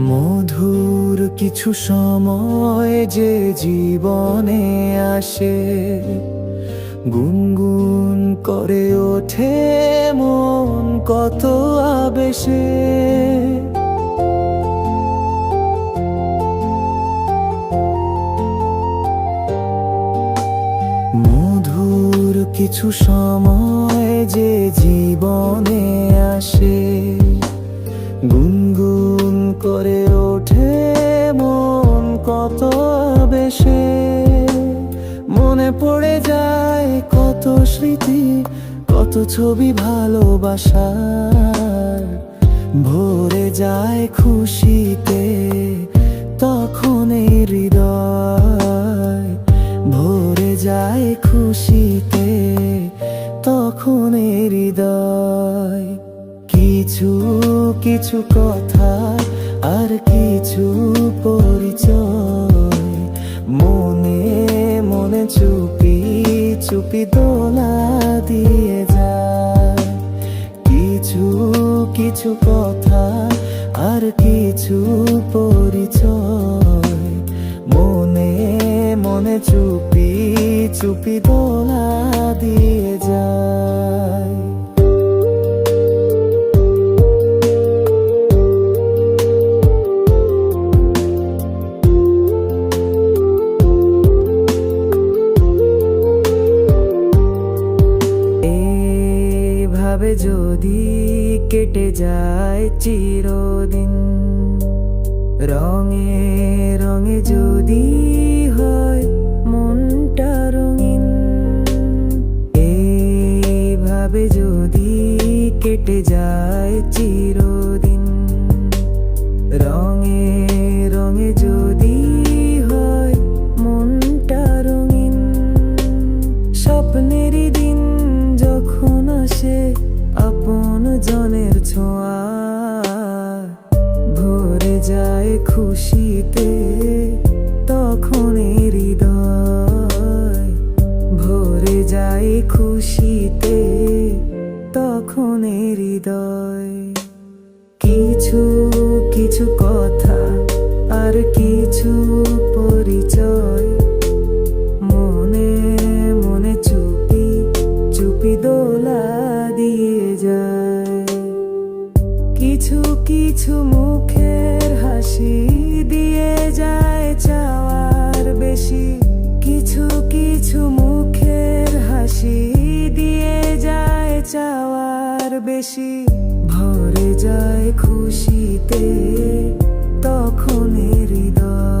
মধুর কিছু সময় যে জীবনে আসে, গুনগুন করে ওঠে মন কত আবেশে। মধুর কিছু সময় যে জীবনে আসে, গুনগুন করে ওঠে মন কত বেশে। মনে পড়ে যায় কত স্মৃতি, কত ছবি ভালোবাসার। ভরে যায় খুশিতে তখন এই হৃদয়, ভরে যায় খুশিতে তখন এই হৃদয়। কিছু কিছু কথা আর কিছু পরিচয়, মনে মনে চুপি চুপি দোলা দিয়ে যায়। কিছু কিছু কথা আর কিছু পরিচয়, মনে মনে চুপি চুপি দোলা দিয়ে যায়। ভাবে যদি কেটে যায় চিরদিন, রঙে রঙে যদি হয় মনটা রঙিন। এইভাবে যদি কেটে যায় চিরদিন, রঙে রঙে যদি হয় মনটা রঙিন। স্বপ্নেরই দিন যখন আসে আপন জনের ছোঁয়া, ভরে যায় খুশিতে তখন হৃদয়, ভরে যায় খুশিতে তখন হৃদয়। কিছু কিছু কথা আর কিছু পরিচয়, মনে মনে চুপি চুপি দোলা দিয়ে যায়। কিছু কিছু মুখের হাসি দিয়ে যায় চাওয়ার বেশি, কিছু কিছু মুখের হাসি দিয়ে যায় চাওয়ার বেশি। ভরে যায় খুশিতে তখন হৃদয়।